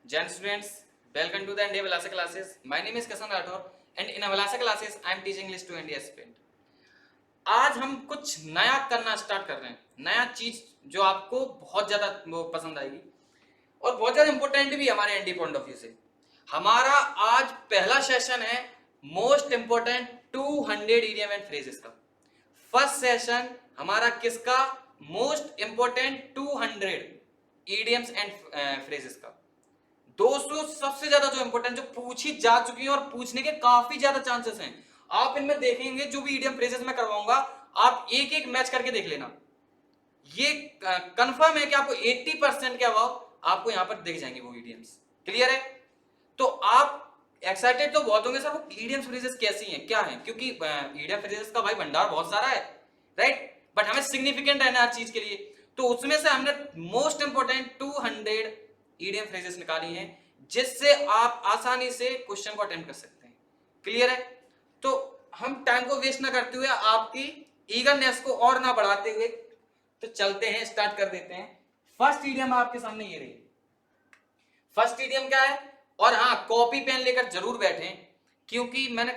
Gen students, welcome to the India Valasa classes. My name is Kasan Rathore and in Valasa classes I am teaching English to India aspirant. आज हम कुछ नया करना start कर रहे हैं, नया चीज जो आपको बहुत ज्यादा पसंद आएगी और बहुत ज्यादा इंपॉर्टेंट भी हमारे एनडी पॉइंट ऑफ व्यू से। हमारा आज पहला सेशन है most important 200 idiom and phrases का। फर्स्ट सेशन हमारा किसका? Most important 200 idioms and phrases का। 200 सबसे ज्यादा जो इंपॉर्टेंट जो पूछी जा चुकी है और पूछने के काफी ज्यादा चांसेस हैं। आप इनमें देखेंगे जो भी इडियम फ्रेजेस में करवाऊंगा आप एक एक मैच करके देख लेना। ये कंफर्म है कि आपको 80% के अभाव आपको यहां पर दिख जाएंगे वो इडियम्स। क्लियर है? तो आप एक्साइटेड तो बहुत होंगे सर वो इडियम फ्रेजेस कैसी हैं, क्या हैं, क्योंकि इडियम फ्रेजेस का भाई भंडार बहुत सारा है, राइट। बट हमें सिग्निफिकेंट रहना हर चीज के लिए, तो उसमें से हमने मोस्ट इंपोर्टेंट 200 इडियम फ्रेजेस निकाली हैं जिससे आप आसानी से क्वेश्चन को अटेम्प्ट कर सकते हैं। क्लियर है? तो हम टाइम को वेस्ट ना करते हुए आपकी ईगरनेस को और ना बढ़ाते हुए तो चलते हैं, स्टार्ट कर देते हैं। फर्स्ट इडियम आपके सामने ये रही। फर्स्ट इडियम क्या है? और हाँ, कॉपी पेन लेकर जरूर बैठें, क्योंकि मैंने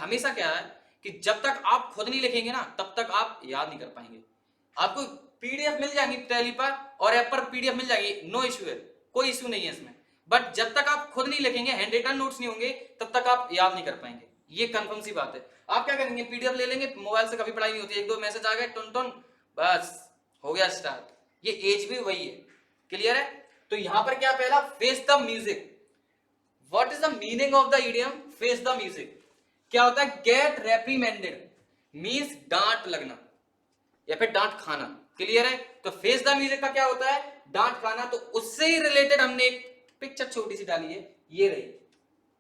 हमेशा क्या है कि जब तक आप खुद नहीं लिखेंगे ना तब तक आप याद नहीं कर पाएंगे। आपको पीडीएफ मिल जाएंगी टैली पर और ऐप पर पीडीएफ मिल जाएगी, नो इश्यू है, कोई इश्यू नहीं है इसमें। बट जब तक आप खुद नहीं लिखेंगे, हैंड रिटन नोट्स नहीं होंगे, तब तक आप याद नहीं कर पाएंगे। ये कंफर्म सी बात है। आप क्या करेंगे? पीडीएफ ले लेंगे, मोबाइल से कभी पढ़ाई नहीं होती, एक दो मैसेज आ गए टुन टुन, बस हो गया स्टार्ट। ये एज भी वही है। क्लियर है? तो यहां पर क्या पहला, face the music. What is the meaning of the idiom face the music? क्या होता है? गेट रेप्रीमेंडेड मींस डांट लगना या फिर डांट खाना। क्लियर है? तो फेस द म्यूजिक का क्या होता है? डांट खाना। तो उससे ही रिलेटेड हमने एक पिक्चर छोटी सी डाली है, ये रही।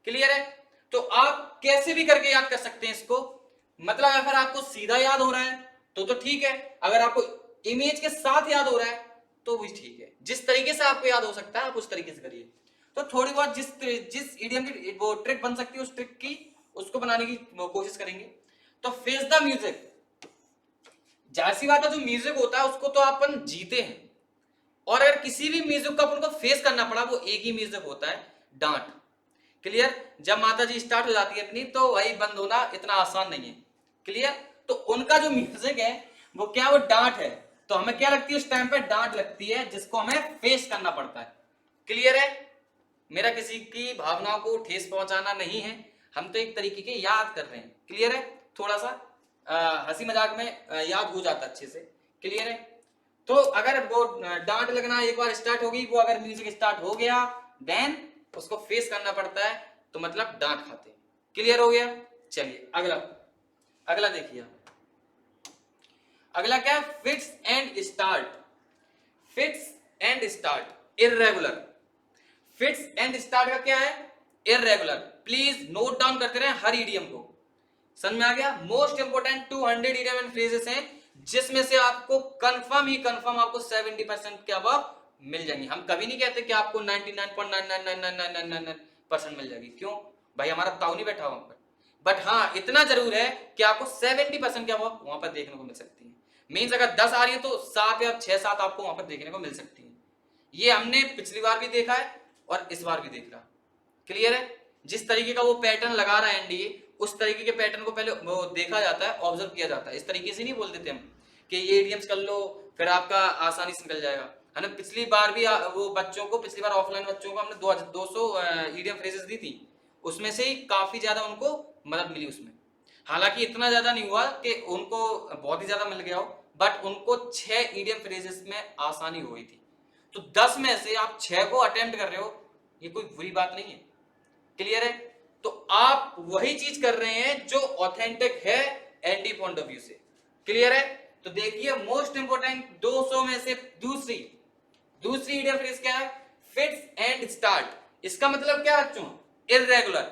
क्लियर है? तो आप कैसे भी करके याद कर सकते हैं इसको। मतलब अगर आपको सीधा याद हो रहा है तो ठीक है, अगर आपको इमेज के साथ याद हो रहा है तो भी ठीक है। जिस तरीके से आपको याद हो सकता है आप उस तरीके से करिए। तो थोड़ी बहुत जिस इडियम की वो ट्रिक बन सकती है उस ट्रिक की उसको बनाने की कोशिश करेंगे। तो फेस द म्यूजिक, जाहिर सी बात है जो म्यूजिक होता है उसको तो अपन जीते हैं, और अगर किसी भी म्यूजिक को अपन को फेस करना पड़ा वो एक ही म्यूजिक होता है, डांट। क्लियर? जब माता जी स्टार्ट हो जाती है अपनी तो वही बंद होना इतना आसान नहीं है। क्लियर? तो उनका जो म्यूजिक है वो क्या, वो डांट है। तो हमें क्या लगती है उस टाइम पे? डांट लगती है, जिसको हमें फेस करना पड़ता है। क्लियर है? मेरा किसी की भावनाओं को ठेस पहुंचाना नहीं है, हम तो एक तरीके के याद कर रहे हैं। क्लियर है? थोड़ा सा हंसी मजाक में याद हो जाता अच्छे से। क्लियर है? तो अगर वो डांट लगना एक बार स्टार्ट हो गई, वो अगर म्यूजिक स्टार्ट हो गया देन उसको फेस करना पड़ता है, तो मतलब डांट खाते हैं। क्लियर हो गया? चलिए अगला, अगला देखिए। अगला क्या है? Fits and start. Fits and start irregular. Fits and start का क्या है? इररेगुलर। प्लीज नोट डाउन करते रहे हर इडियम को। समझ में आ गया? Most important 200 idiom and phrases हैं जिसमें से आपको कंफर्म ही कंफर्म आपको 70% के अबव मिल जाएंगी। हम कभी नहीं कहते कि आपको 99.99999% मिल जाएगी। क्यों भाई? हमारा ताऊ नहीं बैठा वहां पर। बट हाँ, इतना जरूर है कि आपको 70% के अबव वहां पर देखने को मिल सकती है। मीन्स अगर 10 आ रही है तो 7 या 6-7 आपको वहां पर देखने को मिल सकती है। ये हमने पिछली बार भी देखा है और इस बार भी देख रहा। क्लियर है? जिस तरीके का वो पैटर्न लगा रहा है एनडीए, उस तरीके के पैटर्न को पहले वो देखा जाता है, ऑब्जर्व किया जाता है। इस तरीके से नहीं बोल देते हम कि ये इडियम्स कर लो फिर आपका आसानी से निकल जाएगा। हमने पिछली बार भी वो बच्चों को, पिछली बार ऑफलाइन बच्चों को हमने 200 इडियम फ्रेजेस दी थी, उसमें से ही काफी ज्यादा उनको मदद मिली उसमें। हालांकि इतना ज्यादा नहीं हुआ कि उनको बहुत ही ज्यादा मिल गया हो, बट उनको 6 इडियम फ्रेजेस में आसानी हो गई थी। तो 10 में से आप 6 को अटेम्प्ट कर रहे हो, ये कोई बुरी बात नहीं है। क्लियर है? तो आप वही चीज कर रहे हैं जो ऑथेंटिक है एनडी पॉइंट ऑफ व्यू से। क्लियर है? तो देखिए मोस्ट इंपोर्टेंट 200 में से दूसरी इडियम फ्रेज क्या है? Fits and start. इसका मतलब क्या बच्चों? इररेगुलर।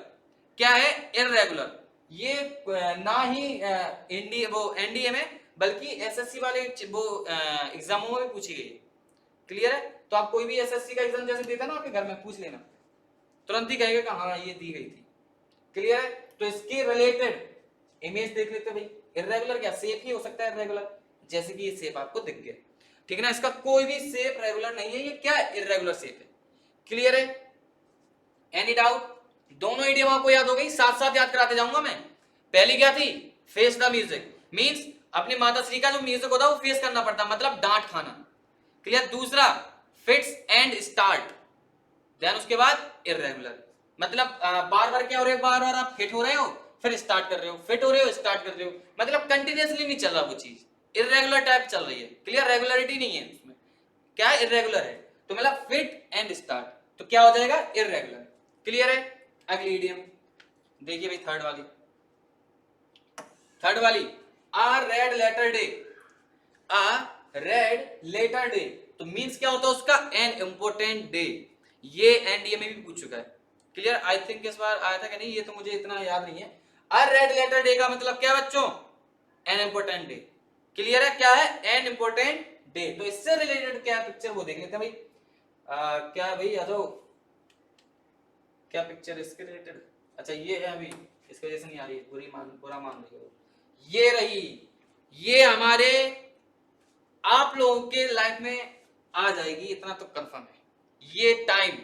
क्या है? इररेगुलर। ये ना ही एनडीए में बल्कि एसएससी वाले वो एग्जामों में भी पूछी गई है। क्लियर है? तो आप कोई भी एसएससी का एग्जाम जैसे देते ना आपके घर में, पूछ लेना, तुरंत ही कहेगा कि हाँ ये दी गई थी। क्लियर है? तो इसके रिलेटेड इमेज देख लेते भाई। इरेगुलर क्या? शेप ही हो सकता है इरेगुलर, जैसे कि ये शेप आपको दिख गया। ठीक है ना? इसका कोई भी शेप रेगुलर नहीं है, ये क्या है? इरेगुलर शेप है। क्लियर है? Any doubt? दोनों इडियम आपको याद हो गई, साथ साथ याद कराते जाऊंगा मैं। पहली क्या थी? फेस द म्यूजिक, मींस अपनी माता श्री का जो म्यूजिक होता है वो फेस करना पड़ता, मतलब डांट खाना। क्लियर? दूसरा फिट्स एंड स्टार्ट, देन उसके बाद इररेगुलर, मतलब बार बार क्या हो रहा है, बार बार आप फिट हो रहे हो फिर स्टार्ट कर रहे हो, फिट हो रहे हो स्टार्ट कर रहे हो, मतलब कंटिन्यूअसली नहीं चल रहा वो चीज, इररेगुलर टाइप चल रही है। क्लियर? रेगुलरिटी नहीं है उसमें, क्या है? इररेगुलर है। तो मतलब फिट एंड स्टार्ट, तो क्या हो जाएगा? इररेगुलर। क्लियर है? अगली इडियम देखिए भाई, थर्ड वाली a red letter day, a red letter day, तो मींस क्या होता है उसका? An important day. ये एनडीए में भी पूछ चुका है। क्लियर? आई थिंक इस बार आया था कि नहीं, ये तो मुझे इतना याद नहीं है। आ रेड लेटर डे का मतलब क्या बच्चों? N important day. क्लियर है? क्या है? An important day. तो इससे रिलेटेड क्या पिक्चर वो देख लेते हैं भाई। क्या भाई आ जाओ, क्या पिक्चर इसके रिलेटेड? अच्छा ये है, अभी इसकी वजह से नहीं आ रही है, बुरा मान रही हो। ये रही, ये हमारे आप लोगों के लाइफ में आ जाएगी, इतना तो कंफर्म है। ये टाइम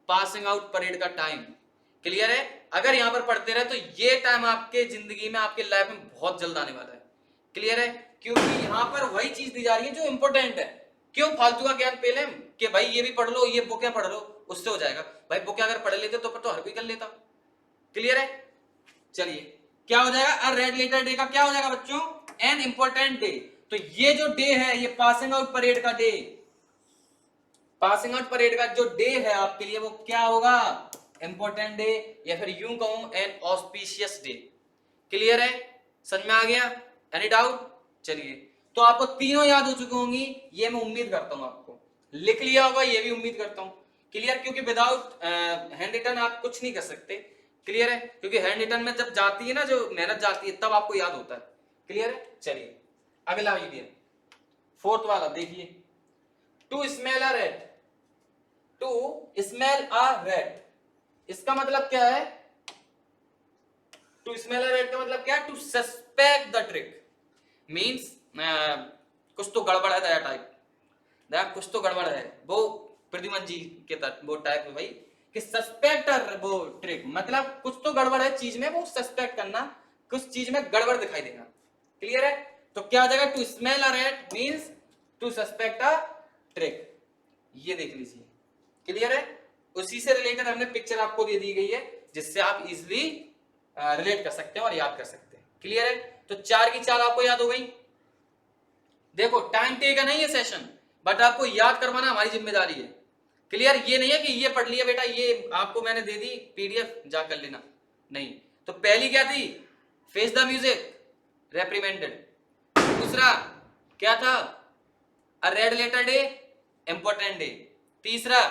पासिंग आउट परेड का टाइम। क्लियर है? अगर यहां पर पढ़ते रहे तो ये टाइम आपके जिंदगी में, आपके लाइफ में बहुत जल्द आने वाला है। क्लियर है? क्योंकि यहां पर वही चीज दी जा रही है जो इंपॉर्टेंट है। क्यों फालतू का ज्ञान पहले कि भाई ये भी पढ़ लो, ये बुकें पढ़ लो, उससे हो जाएगा। भाई बुकें अगर पढ़ लेते तो हर कोई कर लेता। क्लियर है? चलिए, क्या हो जाएगा? अ रेड लेटर डे का क्या हो जाएगा बच्चों? An important day. तो ये जो डे है, ये पासिंग आउट परेड का डे, पासिंग आउट परेड का जो डे है आपके लिए, वो क्या होगा? इंपॉर्टेंट डे, या फिर यूं कहूं एन ऑस्पिशियस डे। क्लियर है? समझ में आ गया? Any doubt? चलिए, तो आपको तीनों याद हो चुकी होंगी, ये मैं उम्मीद करता हूं आपको लिख लिया होगा, ये भी उम्मीद करता हूं। क्लियर? क्योंकि विदाउट हैंड रिटन आप कुछ नहीं कर सकते। क्लियर है? क्योंकि हैंड रिटन में जब जाती है ना, जो मेहनत जाती है, तब आपको याद होता है। क्लियर है? चलिए अगला वीडियो, फोर्थ वाला देखिए। To smell a rat, to smell a rat, इसका मतलब क्या है? टू स्मेल अ रेड का मतलब क्या है? To suspect the trick, means कुछ तो गड़बड़ है, दया टाइप, दया कुछ तो गड़बड़ है, वो प्रद्युमन जी के तक वो टाइप है भाई, कि सस्पेक्ट वो ट्रिक, मतलब कुछ तो गड़बड़ है चीज में, वो सस्पेक्ट करना, कुछ चीज में गड़बड़ दिखाई देना। क्लियर है? तो क्या आ जाएगा? To smell a rat means to suspect a trick. ये देख लीजिए। क्लियर है? उसी से रिलेटेड हमने पिक्चर आपको दे दी गई है, जिससे आप इजिली रिलेट कर सकते हैं और याद कर सकते हैं। क्लियर है? तो 4 की 4 आपको याद हो गई। देखो टाइम टेकन है ये सेशन, बट आपको याद करवाना हमारी जिम्मेदारी है। क्लियर? ये नहीं है कि ये पढ़ लिया बेटा, ये आपको मैंने दे दी पीडीएफ, जा कर लेना, नहीं। तो पहली क्या थी? Face the music, reprimanded. दूसरा क्या था? A red letter day, important day. तीसरा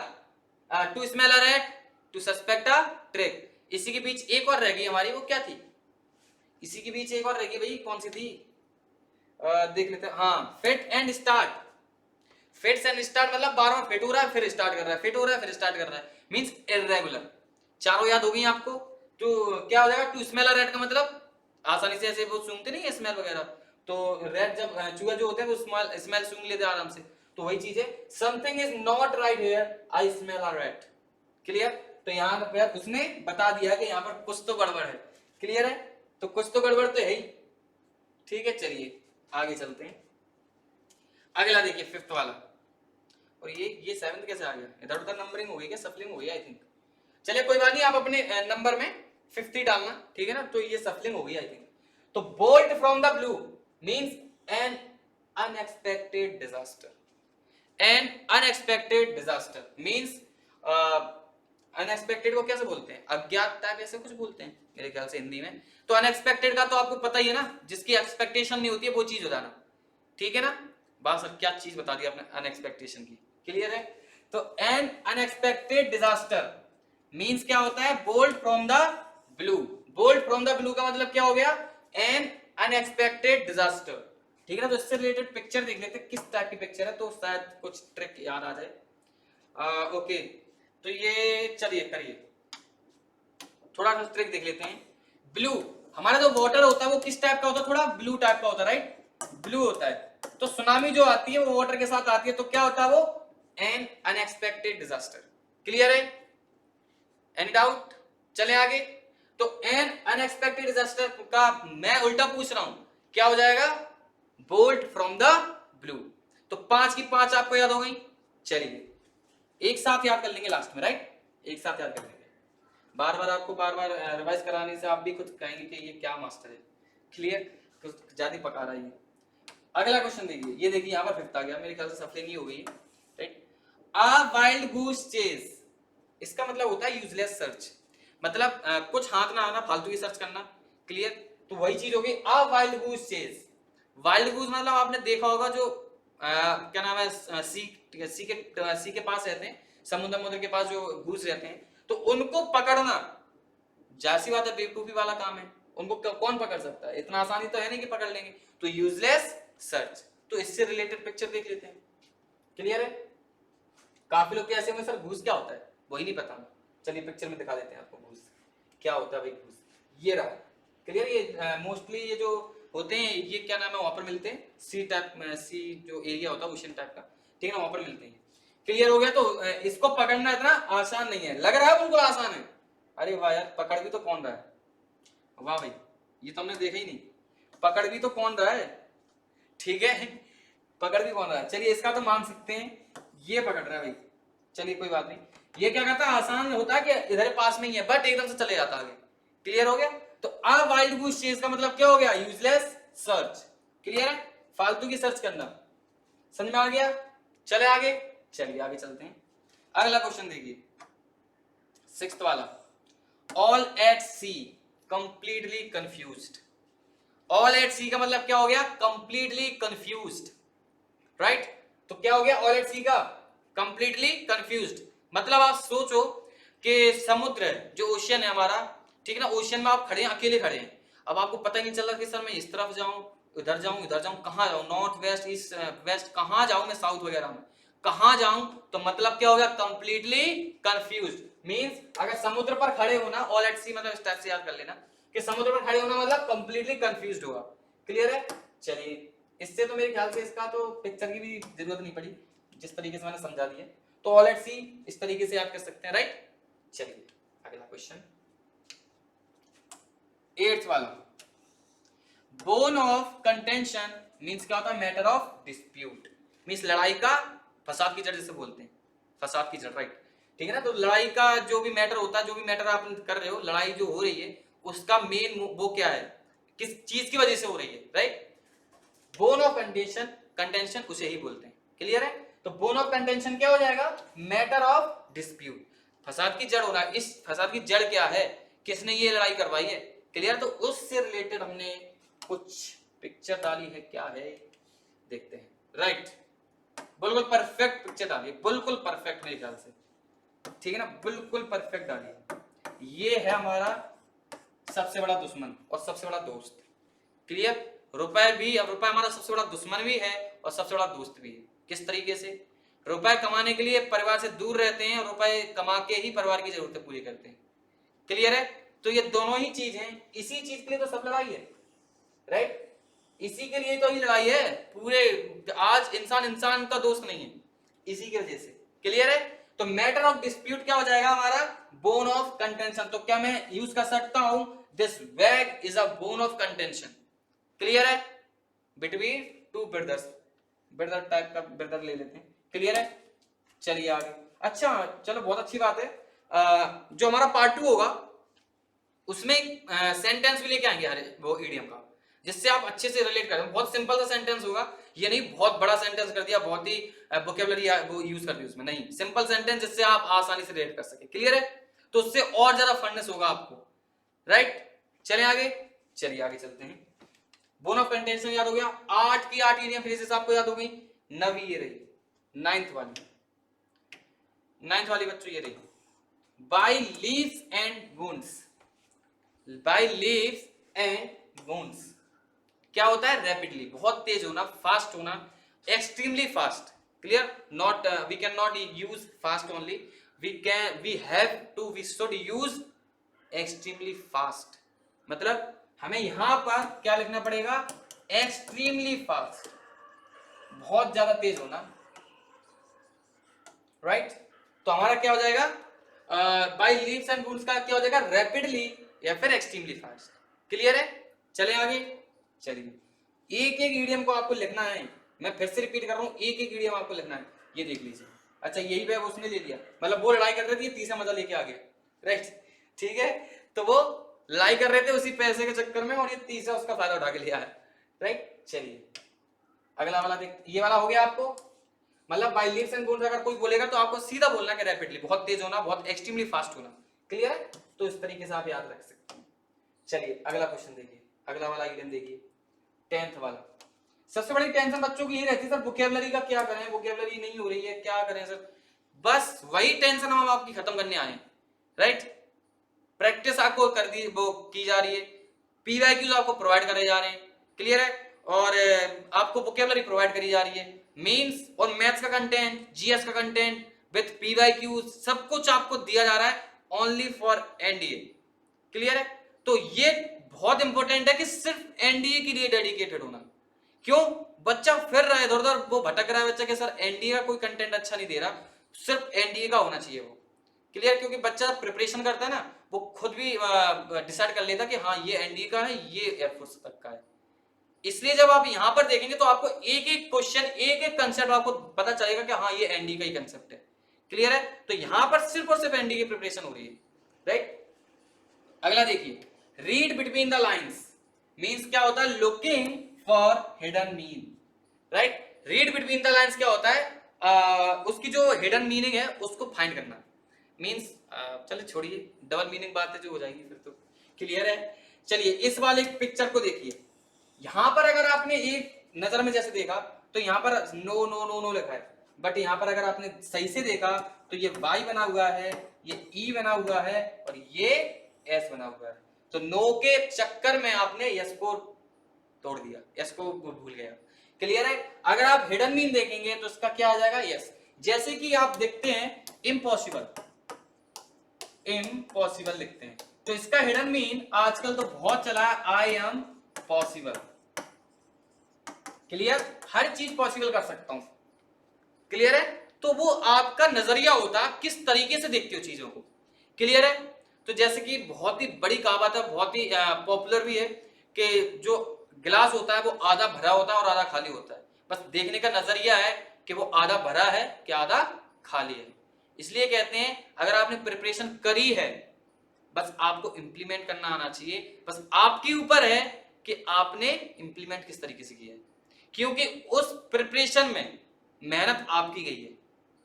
to smell a rat, to suspect a trick. इसी के बीच एक और रह गई हमारी, वो क्या थी? इसी के बीच एक और रह गई भाई, कौन सी थी? देख लेते हैं। हाँ, fit and start. Fits and start मतलब बार बार फिट हो रहा है फिर स्टार्ट कर रहा है, फिट हो रहा है फिर स्टार्ट कर रहा है, मींस इररेगुलर। चारों याद हो गई आपको? तो क्या हो जाएगा? टू स्मेल अ रेड का मतलब आसानी से, ऐसे वो सूंघते नहीं है स्मेल वगैरह, तो रेड जब चूहा जो होते हैं वो स्मेल स्मेल सूंघ लेते हैं आराम से, तो वही चीज है। Something is not right here, I smell a red. Clear? तो यहाँ पर उसने बता दिया कि यहाँ पर कुछ तो गड़बड़ है। क्लियर है? तो कुछ तो गड़बड़ तो है ही। ठीक है, चलिए आगे चलते हैं। अगला देखिए, फिफ्थ वाला। और ये सेवंथ कैसे आ गया? इधर उधर नंबरिंग हो गई क्या? सफलिंग हो गई आई थिंक। चलिए कोई बात नहीं, आप अपने नंबर में 50 डालना, ठीक है ना? तो ये सफलिंग हो गई आई थिंक। तो bolt from the blue means N unexpected disaster. N unexpected disaster means unexpected को कैसे बोलते हैं? अज्ञात टाइप ऐसे कुछ बोलते हैं मेरे ख्याल से हिंदी में। तो अनएक्सपेक्टेड का तो आपको पता ही है ना, जिसकी एक्सपेक्टेशन नहीं होती है वो चीज हो जाना। ठीक है ना? बस सर क्या चीज बता दी आपने अनएक्सपेक्टेशन की। क्लियर है? तो एन अनएक्सपेक्टेड डिजास्टर मींस क्या होता है? Bolt from the blue. Bolt from the blue का मतलब क्या हो गया? N unexpected disaster. ठीक है ना? तो इससे रिलेटेड पिक्चर देख लेते हैं, किस टाइप की पिक्चर है, तो शायद कुछ ट्रिक याद आ जाए। ओके, तो ये चलिए करिए, थोड़ा सा ट्रिक देख लेते हैं। ब्लू, हमारा जो वाटर होता है वो किस टाइप का होता है? थोड़ा ब्लू टाइप का होता है, राइट? ब्लू होता है। तो सुनामी जो आती है वो वाटर के साथ आती है, तो क्या होता है वो? N unexpected disaster. क्लियर है? Any doubt? चले आगे। तो एन अनएक्सपेक्टेड डिजास्टर का मैं उल्टा पूछ रहा हूं, क्या हो जाएगा? Bolt from the blue. तो 5 की 5 आपको याद हो गई। चलिए एक साथ याद कर लेंगे लास्ट में, राइट? एक साथ याद कर लेंगे। बार बार आपको बार बार रिवाइज कराने से आप भी खुद कहेंगे कि ये क्या मास्टर है। क्लियर? कुछ ज्यादा पका रहा है ये। अगला क्वेश्चन देखिए, ये देखिए यहाँ पर फिफ्थ आ गया, मेरे ख्याल से सफले नहीं हो गई, राइट? अ वाइल्ड गूस चेज, इसका मतलब होता है यूजलेस सर्च, मतलब कुछ हाथ ना आना, फालतू की सर्च करना। क्लियर? तो वही चीज होगी a wild goose chase. Wild goose मतलब आपने देखा होगा जो क्या नाम है, सी के पास रहते हैं, समुद्र के पास जो गूस रहते हैं, तो उनको पकड़ना जासी बात है, बेवकूफी वाला काम है। उनको कौन पकड़ सकता है? इतना आसानी तो है नहीं कि पकड़ लेंगे। तो यूजलेस सर्च, तो इससे रिलेटेड पिक्चर देख लेते हैं। क्लियर है? काफी लोग कैसे होंगे, सर घूस क्या होता है? वही नहीं पता। चलिए पिक्चर में दिखा देते हैं आपको घूस क्या होता है। भाई घूस ये रहा। क्लियर? ये मोस्टली ये जो होते हैं, ये क्या नाम है, वहां पर मिलते हैं, सी टाइप में, सी जो एरिया होता है ओशन टाइप का, ठीक है ना, वहां पर मिलते हैं। क्लियर हो गया? तो इसको पकड़ना इतना आसान नहीं है। लग रहा है बिल्कुल आसान है, अरे वाह यार, पकड़ भी तो कौन रहा है? वाह भाई, ये तो हमने देखा ही नहीं, पकड़ भी तो कौन रहा है, ठीक है, पकड़ भी कौन रहा है। चलिए इसका तो मान सकते हैं, ये पकड़ रहा है भाई। चलिए कोई बात नहीं, ये क्या कहता है, आसान होता है कि इधर पास में ही है, बट एकदम से चले जाता आगे। क्लियर हो गया? तो अ वाइल्ड गूस चेज का मतलब क्या हो गया? Useless search. क्लियर है? फालतू की सर्च करना। समझ में आ गया? चले आगे। चलिए आगे चलते हैं। अगला क्वेश्चन देखिए, सिक्स्थ वाला। All at sea completely confused. All at sea का मतलब क्या हो गया? Completely confused, right? तो क्या हो गया ऑल एट सी का? Completely confused. मतलब आप सोचो कि समुद्र जो ओशियन है हमारा, ठीक है ना, ओशियन में आप खड़े हैं, अकेले खड़े हैं, अब आपको पता ही नहीं चल रहा कि सर मैं इस तरफ जाऊं, इधर जाऊं, कहां जाऊं, नॉर्थ वेस्ट ईस्ट वेस्ट, कहां जाऊं मैं, साउथ वगैरह में कहां जाऊं? तो मतलब क्या हो गया? Completely confused. मींस अगर समुद्र पर खड़े हो ना, ऑल एट सी मतलब इस टाइप से याद कर लेना कि समुद्र पर खड़े होना मतलब कंप्लीटली कंफ्यूज्ड होगा। क्लियर है? चलिए इससे तो मेरे ख्याल से इसका तो पिक्चर की भी जरूरत नहीं पड़ी, जिस तरीके से मैंने समझा दिया। तो ऑल एट सी इस तरीके से याद कर सकते हैं, राइट? चलिए अगला क्वेश्चन, एट्थ वाला। बोन ऑफ कंटेंशन मींस क्या होता है? मैटर ऑफ डिस्प्यूट, मींस लड़ाई का, फसाद की जड़ जिसे बोलते हैं, फसाद की जड़, राइट? ठीक है ना? तो लड़ाई का जो भी मैटर होता है, जो भी मैटर आप कर रहे हो, लड़ाई जो हो रही है, उसका मेन वो क्या है, किस चीज की वजह से हो रही है, right? Bone of contention, contention उसे ही बोलते हैं। क्लियर है? तो बोन ऑफ कंटेंशन क्या हो जाएगा? मैटर ऑफ डिस्प्यूट, फसाद की जड़ होना। इस फसाद की जड़ क्या है, किसने ये लड़ाई करवाई है? क्लियर? तो उससे रिलेटेड हमने कुछ पिक्चर डाली है, क्या है देखते हैं, राइट? बिल्कुल परफेक्ट पिक्चर डाली है, बिल्कुल परफेक्ट मेरे ख्याल से, ठीक है ना, बिल्कुल परफेक्ट डाली है। ये है हमारा सबसे बड़ा दुश्मन और सबसे बड़ा दोस्त। क्लियर? रुपए भी, अब रुपए हमारा सबसे बड़ा दुश्मन भी है और सबसे बड़ा दोस्त भी है। किस तरीके से? रुपए कमाने के लिए परिवार से दूर रहते हैं और रुपए कमा के ही परिवार की जरूरतें पूरी करते हैं। क्लियर है? तो ये दोनों ही चीज हैं, इसी चीज के लिए तो सब लड़ाई है, राइट? इसी के लिए तो ही लड़ाई है पूरे। आज इंसान इंसान का दोस्त नहीं है, इसी की वजह से। क्लियर है? तो मैटर ऑफ डिस्प्यूट क्या हो जाएगा हमारा? Bone of contention. तो क्या मैं यूज कर सकता हूं, this bag is a bone of contention. Clear है? Between two brothers, brother type का ब्रदर ले लेते हैं। क्लियर है? चलिए आगे। अच्छा चलो, बहुत अच्छी बात है। जो हमारा पार्ट 2 होगा उसमें सेंटेंस भी लेके आएंगे, हरे वो ईडियम का, जिससे आप अच्छे से रिलेट करें। बहुत सिंपल सा सेंटेंस होगा, ये नहीं बहुत बड़ा सेंटेंस कर दिया, बहुत ही वोकेबलरी वो यूज कर दी उसमें, नहीं, सिंपल सेंटेंस जिससे आप आसानी से रिलेट कर सके। क्लियर है? तो उससे और ज्यादा फंडनेस होगा आपको, राइट? चले आगे। चलिए आगे चलते हैं। बोन ऑफ कंटेंशन याद हो गया, 8 की 8 ईडियम फ्रेजेस आपको याद हो गई। नवी ये रही नाइन्थ वाली बच्चों, ये रही by leaps and bounds. By leaps and bounds क्या होता है? रैपिडली, बहुत तेज होना, फास्ट होना, extremely fast. Clear? Not we can not use fast only, we should use extremely fast. मतलब हमें यहां पर क्या लिखना पड़ेगा? एक्सट्रीमली फास्ट, बहुत ज्यादा तेज होना, राइट? तो हमारा क्या हो जाएगा? बाय लीव्स एंड बोन्स का क्या हो जाएगा, रैपिडली या फिर एक्सट्रीमली फास्ट। क्लियर है? चले आगे। चलिए एक एक ईडियम को आपको लिखना है, मैं फिर से रिपीट कर रहा हूँ, एक एक ईडियम आपको लिखना है। ये देख लीजिए। अच्छा यही बैग उसने ले लिया, मतलब वो लड़ाई कर रही थी, तीसरा मजा लेके आ गया, राइट? ठीक है, तो वो लड़ाई कर रहे थे उसी पैसे के चक्कर में और ये तीसरा उसका फायदा उठा के लिया है, राइट? चलिए अगला वाला देख, ये वाला हो गया आपको। मतलब बाय लीव्स एंड बोन्स अगर कोई बोलेगा तो आपको सीधा बोलना कि रैपिडली, बहुत तेज होना, बहुत एक्सट्रीमली फास्ट होना। क्लियर है? तो इस तरीके से आप याद रख सकते हैं। चलिए अगला क्वेश्चन देखिए, अगला वाला आइटम देखिए, 10th वाला। सबसे बड़ी टेंशन बच्चों की ये रहती है सर वोकैबुलरी का क्या करें, वोकैबुलरी नहीं हो रही है, क्या करें सर? बस वही टेंशन हम आपकी खत्म करने आए, राइट? प्रैक्टिस आपको कर दी, वो की जा रही है, पीवाईक्यूज आपको प्रोवाइड करे जा रहे हैं। क्लियर है? और आपको वोकैबुलरी प्रोवाइड करी जा रही है, मींस और मैथ्स का कंटेंट, जीएस का कंटेंट विद पीवाईक्यूज, सब कुछ आपको दिया जा रहा है ओनली फॉर एनडीए। क्लियर है? तो ये बहुत इंपॉर्टेंट है कि सिर्फ एनडीए के लिए डेडिकेटेड होना। क्यों? बच्चा फिर रहा है इधर उधर, वो भटक रहा है बच्चा कि सर एनडीए का कोई कंटेंट अच्छा नहीं दे रहा, सिर्फ एनडीए का होना चाहिए वो। क्लियर? क्योंकि बच्चा प्रिपरेशन करता है ना, वो खुद भी डिसाइड कर लेता कि हाँ ये एनडीए का है, ये एयरफोर्स तक का है। इसलिए जब आप यहां पर देखेंगे तो आपको एक एक क्वेश्चन, एक एक कंसेप्ट आपको पता चलेगा कि हाँ ये एनडीए का ही कंसेप्ट है। क्लियर है? तो यहां पर सिर्फ और सिर्फ एनडीए की प्रिपरेशन हो रही है, राइट? अगला देखिए, read between the lines means क्या होता है, looking for hidden mean, right? Read between the lines क्या होता है, उसकी जो हिडन मीनिंग है उसको फाइंड करना। मींस चलिए छोड़िए, डबल मीनिंग बातें जो हो जाएगी फिर तो। क्लियर है? चलिए इस वाले पिक्चर को देखिए, यहां पर अगर आपने एक नजर में जैसे देखा तो यहां पर नो नो नो नो लिखा है, बट यहां पर अगर आपने सही से देखा तो ये वाई बना हुआ है, ये ई बना हुआ है और ये एस बना हुआ है। तो नो के चक्कर में आपने यस को तोड़ दिया, यस को भूल गया। क्लियर है? अगर आप हिडन मीन देखेंगे तो इसका क्या आ जाएगा, यस। जैसे कि आप देखते हैं इम्पॉसिबल, इम्पॉसिबल लिखते हैं तो इसका हिडन मीन आजकल तो बहुत चला है, आई एम पॉसिबल। क्लियर? हर चीज पॉसिबल कर सकता हूं। क्लियर है? तो वो आपका नजरिया होता, किस तरीके से देखते हो चीजों को। क्लियर है? तो जैसे कि बहुत ही बड़ी कहावत है, बहुत ही पॉपुलर भी है कि जो गिलास होता है वो आधा भरा होता है और आधा खाली होता है, बस देखने का नजरिया है कि वो आधा भरा है कि आधा खाली है। इसलिए कहते हैं अगर आपने प्रिपरेशन करी है, बस आपको इंप्लीमेंट करना आना चाहिए, बस आपके ऊपर है कि आपने इंप्लीमेंट किस तरीके से किया है, क्योंकि उस प्रिपरेशन में मेहनत आपकी गई है।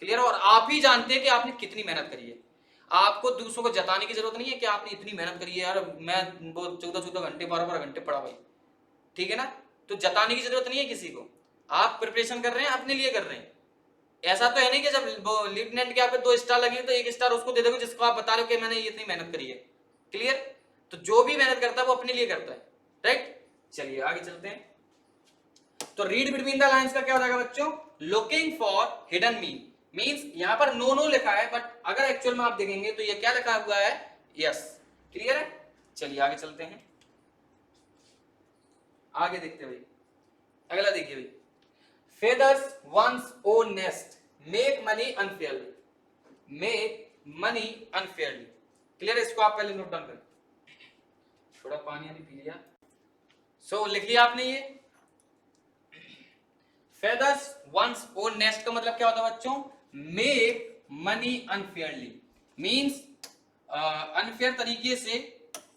क्लियर? और आप ही जानते हैं कि आपने कितनी मेहनत करी है। आपको दूसरों को जताने की जरूरत नहीं है कि आपने इतनी मेहनत करी है, यार मैं वो 14-14 घंटे 12-12 घंटे पढ़ा भाई, ठीक है ना? तो जताने की जरूरत नहीं है किसी को, आप प्रिपरेशन कर रहे हैं, अपने लिए कर रहे हैं। ऐसा तो है नहीं कि जब वो लेफ्टिनेंट के आप पे 2 स्टार लगे तो 1 स्टार उसको दे दोगे जिसको आप बता रहे हो कि मैंने इतनी मेहनत करी है। क्लियर? तो जो भी मेहनत करता है वो अपने लिए करता है, राइट? चलिए आगे चलते हैं। तो रीड बिटवीन द लाइंस का क्या हो जाएगा बच्चों, looking for hidden mean. Means यहां पर नो नो लिखा है, बट अगर एक्चुअल में आप देखेंगे तो ये क्या लिखा हुआ है, यस। क्लियर है? चलिए आगे चलते हैं, आगे देखते हैं भाई। अगला देखिए भाई, feathers one's own nest make money unfairly, make money unfairly. Clear? इसको आप पहले नोट डाउन करें, थोड़ा पानी पी लिया। सो लिख लिया आपने ये, फेदर्स वंस ओन नेस्ट का मतलब क्या होता है बच्चों, make money unfairly, means unfair तरीके से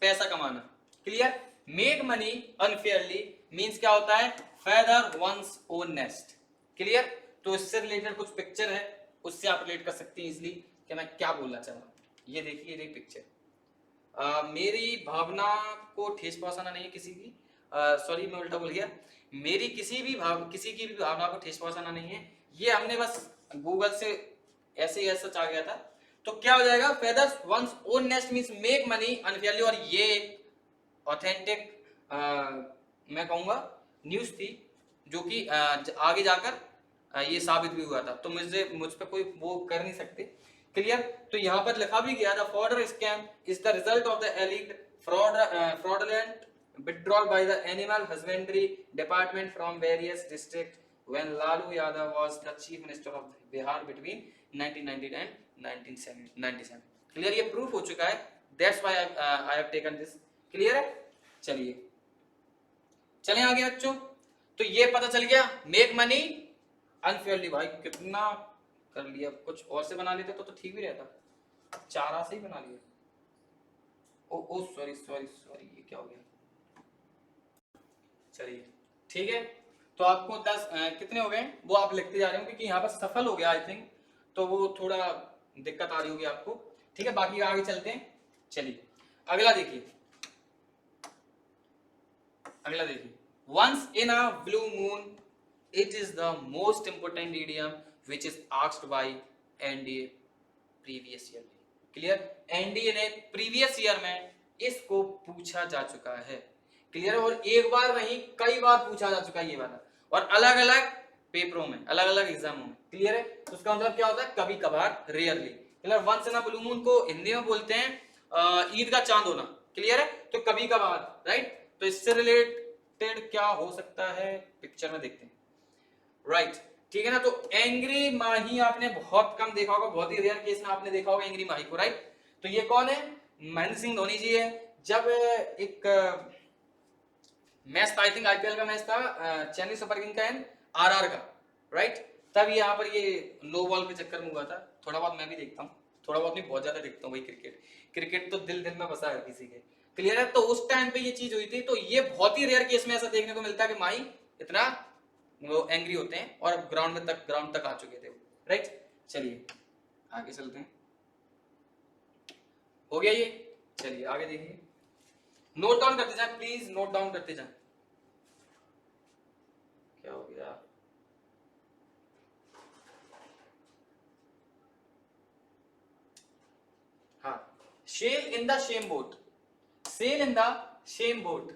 पैसा कमाना। Clear? Make money unfairly means क्या होता है, feather one's own nest. Clear? तो इससे रिलेटेड कुछ पिक्चर है, उससे आप रिलेट कर सकते हैं इजिली कि मैं क्या बोलना चाह रहा हूं। ये देखिए, ये पिक्चर, मेरी भावना को ठेस पहुंचाना नहीं है किसी की, सॉरी मैं उल्टा बोल गया, मेरी किसी की भी भावना को ठेस पहुंचाना नहीं है। ये हमने बस गूगल से ऐसे ही ऐसा आ गया था। तो क्या हो जाएगा, feathers one's own nest means make money unfairly. और ये ऑथेंटिक मैं कहूंगा न्यूज थी, जो कि आगे जाकर ये साबित भी हुआ था, तो मुझ पर कोई वो कर नहीं सकते। क्लियर? तो यहाँ पर लिखा भी गया, the fodder scam is the result of the elite fraudulent withdrawal by the animal husbandry department from various districts when Lalu Yadav was the chief minister of Bihar between 1990 and 1997. Clear, ये proof हो चुका है, that's why I have taken this. Clear है, चलिए चलें आगे बच्चों। तो ये पता चल गया मेक मनी अनफेयरली। भाई कितना कर लिया, कुछ और से बना लेते तो ठीक भी रहता, 4 से ही बना लिया। ओ सॉरी सॉरी सॉरी, ये क्या हो गया। चलिए ठीक है, तो आपको 10 कितने हो गए वो आप लिखते जा रहे हो, क्योंकि यहाँ पर सफल हो गया आई थिंक, तो वो थोड़ा दिक्कत आ रही होगी आपको। ठीक है, बाकी आगे चलते हैं। चलिए अगला देखिए, अगला देखिए, once in a blue moon it is the most important idiom which is asked by NDA previous year. Clear, NDA ने प्रीवियस ईयर में इसको पूछा जा चुका है। क्लियर, और एक बार नहीं कई बार पूछा जा चुका है ये वाला, और अलग अलग पेपरों में, अलग अलग एग्जामों में। क्लियर है, तो उसका मतलब क्या होता है, कभी कभार, rarely. Clear, once in a blue moon को हिंदी में बोलते हैं ईद का चांद होना। क्लियर है, तो कभी कभार, राइट। तो इससे रिलेटेड क्या हो सकता है पिक्चर में देखते हैं, राइट। ठीक है ना, तो एंग्री माही आपने बहुत कम देखा होगा, बहुत ही रेयर केस में आपने देखा होगा एंग्री माही को, राइट। तो ये कौन है, महेंद्र सिंह धोनी जी है। जब एक मैच था, आई थिंक आईपीएल का मैच था, चेन्नई सुपर किंग का एंड आरआर का, राइट, तब यहाँ पर ये लो बॉल के चक्कर में हुआ था। थोड़ा बहुत मैं भी देखता हूँ, थोड़ा बहुत नहीं, बहुत ज्यादा देखता हूँ भाई क्रिकेट। क्रिकेट तो दिल दिल में बसा है किसी के। क्लियर है, तो उस टाइम पे ये चीज हुई थी। तो ये बहुत ही रेयर केस में ऐसा देखने को मिलता है कि माही इतना वो एंग्री होते हैं और ग्राउंड तक आ चुके थे, राइट। चलिए आगे चलते हैं, हो गया ये। चलिए आगे देखिए, नोट डाउन करते जाए प्लीज, नोट डाउन करते जाए। क्या हो गया, हाँ, sail in the same boat, sail in the same boat,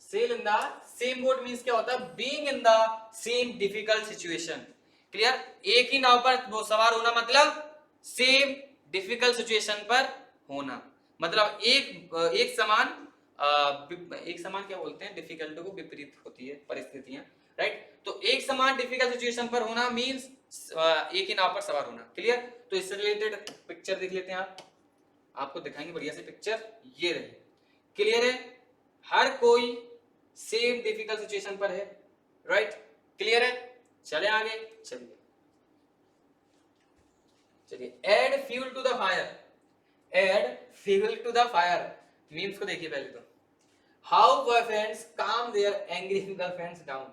sail in the same boat means क्या होता है, being in the same difficult situation. Clear, एक ही नाव पर वो सवार होना, मतलब सेम डिफिकल्ट सिचुएशन पर होना, मतलब एक समान एक समान क्या बोलते हैं, डिफिकल्ट को विपरीत होती है परिस्थितियां, राइट। तो एक समान डिफिकल्ट सिचुएशन पर होना मींस एक ही नाव पर सवार होना। क्लियर, तो इससे रिलेटेड पिक्चर देख लेते हैं, आपको दिखाएंगे बढ़िया से पिक्चर, ये रहे। क्लियर है, हर कोई सेम डिफिकल्ट सिचुएशन पर है, राइट। क्लियर है, चले आगे। चलिए चलिए, add fuel to the fire, add fuel to the fire memes को देखिए पहले तो। How boyfriends calm their angry girlfriends down.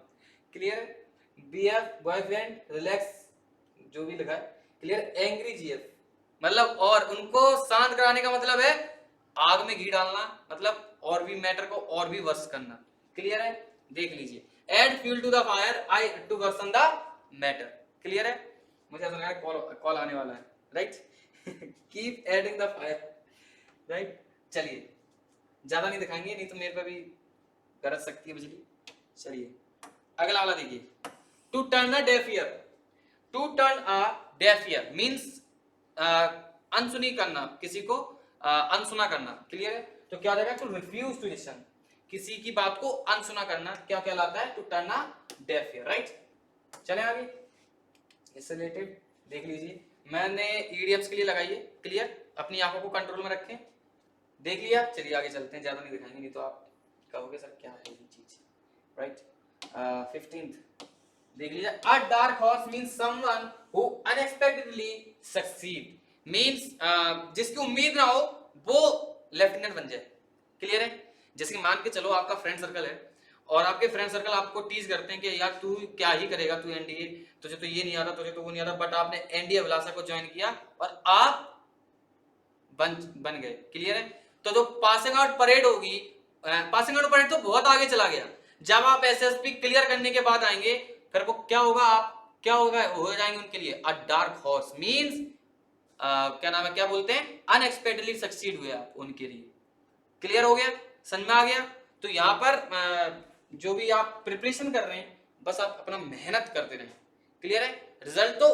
Clear, BF boyfriend relax, जो भी लगा है। क्लियर, एंग्री जीएफ मतलब, और उनको शांत कराने का मतलब है आग में घी डालना, मतलब और भी मैटर को और भी वर्स करना। क्लियर है, देख लीजिए, add fuel to the fire I to worsen the matter. Clear है, मुझे ऐसा लग रहा है कॉल आने वाला है, right. Keep adding the fire, right. चलिए ज्यादा नहीं दिखाएंगे, नहीं तो मेरे पे भी गरज सकती है बिजली। चलिए अगला वाला देखिए, to turn a deaf ear, to turn a deaf ear means अनसुनी करना, किसी को अनसुना करना। क्लियर है, तो क्या रहेगा, टू रिफ्यूज टू लिसन, किसी की बात को अनसुना करना क्या कहलाता है, to turn a deaf ear, right. चले आगे, इससे रिलेटेड देख लीजिए, मैंने ईडीएम्स के लिए लगाई है। क्लियर, अपनी आंखों को कंट्रोल में रखें, देख लिया। चलिए आगे चलते हैं, ज्यादा नहीं दिखाएंगे, नहीं तो आप कहोगे सर क्या है ये चीज, राइट। 15th देख लीजिए, अ dark horse means someone who unexpectedly succeed, means जिसकी उम्मीद ना हो वो लेफ्टिनेंट बन जाए। क्लियर है, जैसे कि मान के चलो आपका फ्रेंड सर्कल है और आपके फ्रेंड सर्कल आपको टीज करते हैं कि यार तू क्या ही करेगा, तू एनडीए, तुझे तो ये नहीं आता, तुझे तो वो नहीं आता, बट आपने एनडीए अभिलाषा को ज्वाइन किया और आप बन गए। क्लियर है, तो जो पासिंग आउट परेड होगी, पासिंग आउट परेड तो बहुत आगे चला गया, जब आप एसएसपी क्लियर करने के बाद आएंगे फिर वो क्या होगा, आप क्या होगा, हो जाएंगे उनके लिए अ डार्क हॉर्स मींस क्या नाम है, क्या बोलते हैं, अनएक्सपेक्टेडली सक्सीड हुए आप उनके लिए। क्लियर हो गया, समझ में आ गया। तो यहाँ पर जो भी आप प्रिपरेशन कर रहे हैं बस आप अपना मेहनत करते रहें। क्लियर है, रिजल्ट तो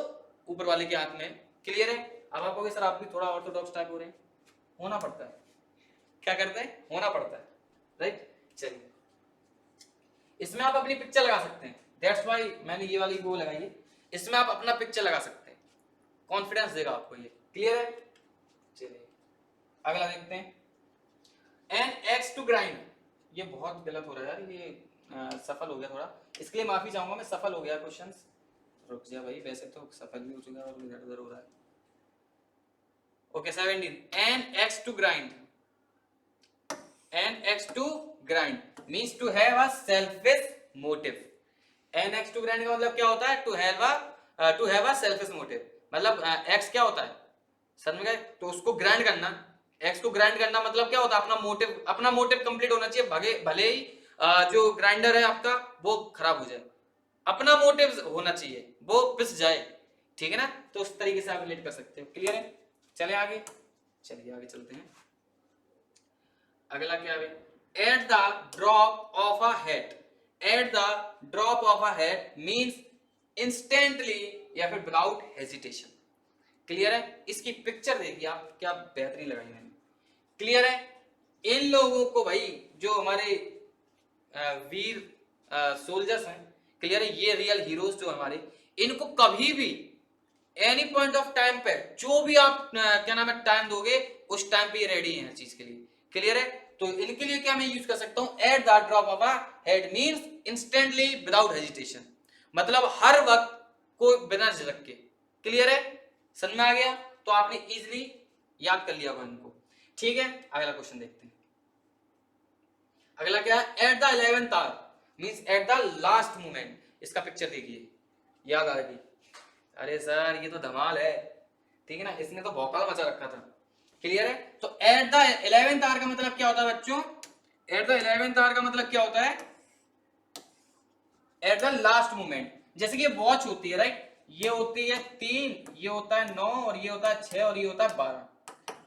ऊपर वाले के हाथ में है। क्लियर है, अब आप कहोगे सर आप भी थोड़ा ऑर्थोडॉक्स टाइप हो रहे हैं, होना पड़ता है, क्या करते हैं, होना पड़ता है, राइट। चलिए इसमें आप अपनी पिक्चर लगा सकते हैं, दैट्स व्हाई मैंने ये वाली वो लगाई है, इसमें आप अपना पिक्चर लगा सकते हैं, कॉन्फिडेंस देगा आपको ये। क्लियर है, अगला देखते हैं, एन एक्स टू ग्राइंड। ये बहुत गलत हो रहा है यार, ये सफल हो गया थोड़ा, इसके लिए माफी चाहूंगा मैं, सफल हो गया क्वेश्चन। रुक जा भाई, वैसे तो सफल भी हो चुका है और इधर उधर हो रहा है। Okay 17, an axe to grind, an axe to grind means to have a selfish motive. An axe to grind का मतलब क्या होता है, to have a selfish motive, मतलब एक्स क्या होता है समझ गए, तो उसको ग्राइंड करना, एक्स को ग्राइंड करना मतलब क्या होता है, अपना मोटिव कंप्लीट होना चाहिए, भले ही जो ग्राइंडर है आपका वो खराब हो जाए, अपना मोटिव होना चाहिए, वो पिस जाए, ठीक है ना, तो उस तरीके से आप रिलेट कर सकते हो। क्लियर है, चले आगे, चलिए आगे चलते हैं। अगला क्या है, at the drop of a head, at the drop of a head means instantly या फिर विदाउट हेजिटेशन। क्लियर है, इसकी पिक्चर देखिए आप, क्या बेहतरीन लगाई मैंने। क्लियर है, इन लोगों को भाई जो हमारे वीर सोल्जर्स हैं, क्लियर है, ये रियल हीरोज जो हमारे, इनको कभी भी एनी पॉइंट ऑफ टाइम पे जो भी आप क्या नाम है टाइम दोगे, उस टाइम पे ये रेडी है हर चीज के लिए। क्लियर है, तो इनके लिए क्या मैं यूज कर सकता हूं, at the drop of a head means instantly without hesitation, मतलब हर वक्त को बिना झिझक के। क्लियर है, समझ में आ गया, तो आपने इजीली याद कर लिया होगा इनको। ठीक है, अगला क्वेश्चन देखते हैं। अगला क्या है, at the 11th hour means at the last moment. इसका पिक्चर देखिए, याद आ गई, अरे सर ये तो धमाल है, ठीक है ना, इसने तो भौकाल मचा रखा था। क्लियर है, तो एट द 11th आवर का मतलब क्या होता है बच्चों, एट द 11th आवर का मतलब क्या होता है, एट द लास्ट मोमेंट। जैसे कि वॉच होती है राइट, ये होती है 3, ये होता है 9 और ये होता है 6 और ये होता है 12।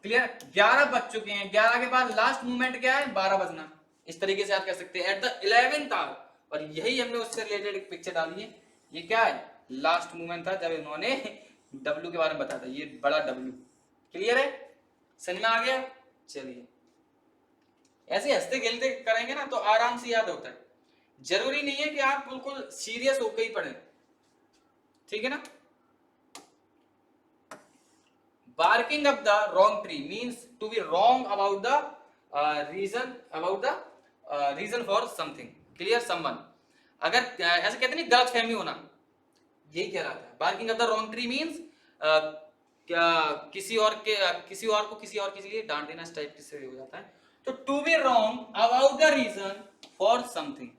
क्लियर, 11 बज चुके हैं, 11 के बाद लास्ट मोमेंट क्या है, 12 बजना। इस तरीके से आप कह सकते हैं एट द 11th आवर, और यही हमने उससे रिलेटेड एक पिक्चर डाली है। ये क्या है, लास्ट मोमेंट था जब इन्होंने डब्ल्यू के बारे में बताया था, ये बड़ा डब्ल्यू। क्लियर है, समझ में आ गया, चलिए ऐसे हंसते खेलते करेंगे ना तो आराम से याद होता है, जरूरी नहीं है कि आप बिल्कुल सीरियस होकर ही पढ़ें, ठीक है ना। barking up the wrong tree means to be wrong about the reason for something, clear someone। अगर ऐसे कहते नहीं गलत फहमी होना, यही कह रहा था। barking up the wrong tree means क्या किसी और को किसी और के लिए डांट देना, इस टाइप से हो जाता है। तो to be wrong about the reason for something,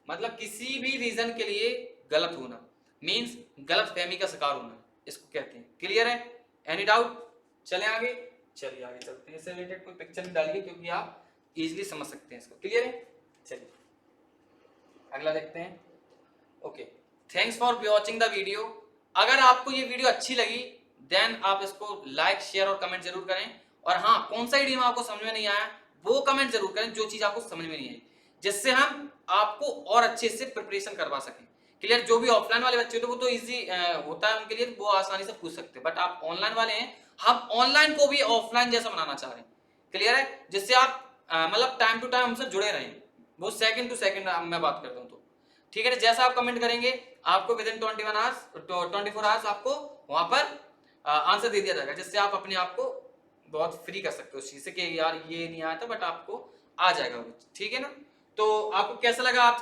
मतलब किसी भी रीजन के लिए गलत होना, मींस गलत फहमी का शिकार होना, इसको कहते हैं। क्लियर है, एनी डाउट, चले आगे, चलिए आगे चलते हैं। इससे रिलेटेड कोई पिक्चर भी डालिए क्योंकि आप इजीली समझ सकते हैं इसको। क्लियर है, चलिए अगला देखते हैं। Okay, thanks for watching the video. अगर आपको ये वीडियो अच्छी लगी देन आप इसको लाइक शेयर और कमेंट जरूर करें, और हाँ कौन सा इडियम आपको समझ में नहीं आया वो कमेंट जरूर करें, जो चीज आपको समझ में नहीं आई, जिससे हम आपको और अच्छे से प्रिपरेशन करवा सकें। क्लियर, जो भी ऑफलाइन वाले बच्चे होते हैं वो तो इजी होता है उनके लिए, वो आसानी से पूछ सकते हैं, बट आप ऑनलाइन वाले हैं, हम ऑनलाइन को भी ऑफलाइन जैसा बनाना चाह रहे हैं। क्लियर है, जिससे आप मतलब टाइम टू टाइम हमसे जुड़े रहें, वो सेकंड टू सेकंड मैं बात करता हूँ तो ठीक है। जैसा आप कमेंट करेंगे आपको विद इन 24 आवर्स आपको वहां पर आंसर दे दिया जाएगा, जिससे आप अपने आप को बहुत फ्री कर सकते हो उस चीज से कि यार ये नहीं आया था बट आपको आ जाएगा वो, ठीक है ना। तो आपको कैसा लगा आज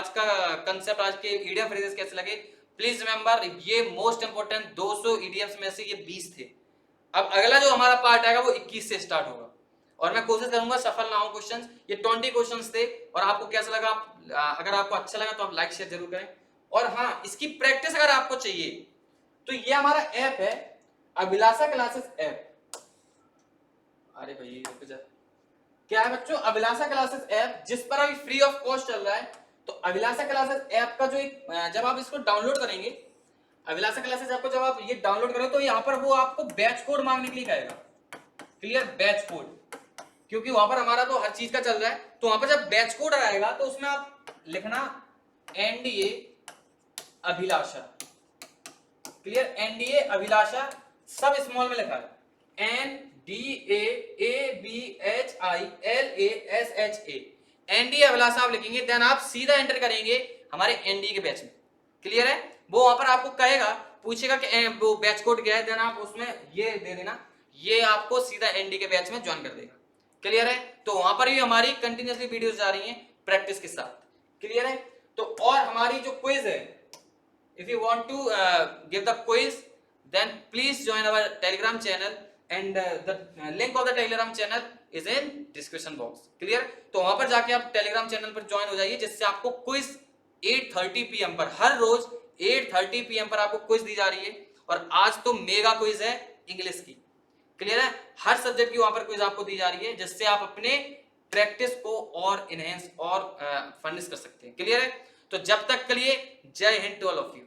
का कंसेप्ट, आज के ईडीएम फ्रेजेस कैसे लगे, प्लीज रिमेंबर ये मोस्ट इंपोर्टेंट 200 ईडीएम्स में से ये 20 थे। अब अगला जो हमारा पार्ट आएगा वो 21 से स्टार्ट होगा, और मैं कोशिश करूंगा सफल ना हो क्वेश्चंस। ये 20 क्वेश्चंस थे, और आपको कैसा लगा, अगर आपको अच्छा लगा तो आप लाइक शेयर जरूर करें। और हाँ, इसकी प्रैक्टिस अगर आपको चाहिए तो ये हमारा ऐप है अभिलाषा क्लासेस ऐप। अरे भाई रुक जा, क्या है बच्चों, अभिलाषा क्लासेस ऐप, जिस पर अभी फ्री ऑफ कॉस्ट चल रहा है। तो अभिलाषा क्लासेस ऐप का जो एक जब आप इसको डाउनलोड करेंगे, अभिलाषा क्लासेस ऐप को जब आप ये डाउनलोड करें तो यहाँ पर वो आपको बैच कोड मांगने के लिए कहेगा। क्लियर, बैच कोड, क्योंकि वहां पर हमारा तो हर चीज का चल रहा है, तो वहां पर जब बैच कोड आएगा तो उसमें आप लिखना एनडीए अभिलाषा। क्लियर, एनडीए अभिलाषा सब स्मॉल में लिखा है, NDAABHILASHA, एनडीए अभिलाषा आप लिखेंगे, देन आप सीधा एंटर करेंगे हमारे एनडीए के बैच में। क्लियर है, वो वहां पर आपको कहेगा, पूछेगा कि वो बैच कोड क्या है, देन आप उसमें ये दे देना, ये आपको सीधा एनडी के बैच में ज्वाइन कर देगा। क्लियर है? तो वहां पर भी हमारी कंटिन्यूसली वीडियोस जा रही हैं प्रैक्टिस के साथ। क्लियर है? तो और हमारी जो क्विज है, if you want to give the quiz, then please join our telegram channel and the link of the telegram channel is in description box। Clear? तो वहां पर जाके आप टेलीग्राम चैनल पर ज्वाइन हो जाइए, जिससे आपको क्विज 8:30 PM पर, हर रोज 8:30 PM पर आपको क्विज दी जा रही है। और आज तो मेगा क्विज है इंग्लिश की। क्लियर है? हर सब्जेक्ट की वहां पर क्विज आपको दी जा रही है, जिससे आप अपने प्रैक्टिस को और इनहेंस और फर्निश कर सकते हैं। क्लियर है? तो जब तक के लिए जय हिंद टू ऑल ऑफ यू।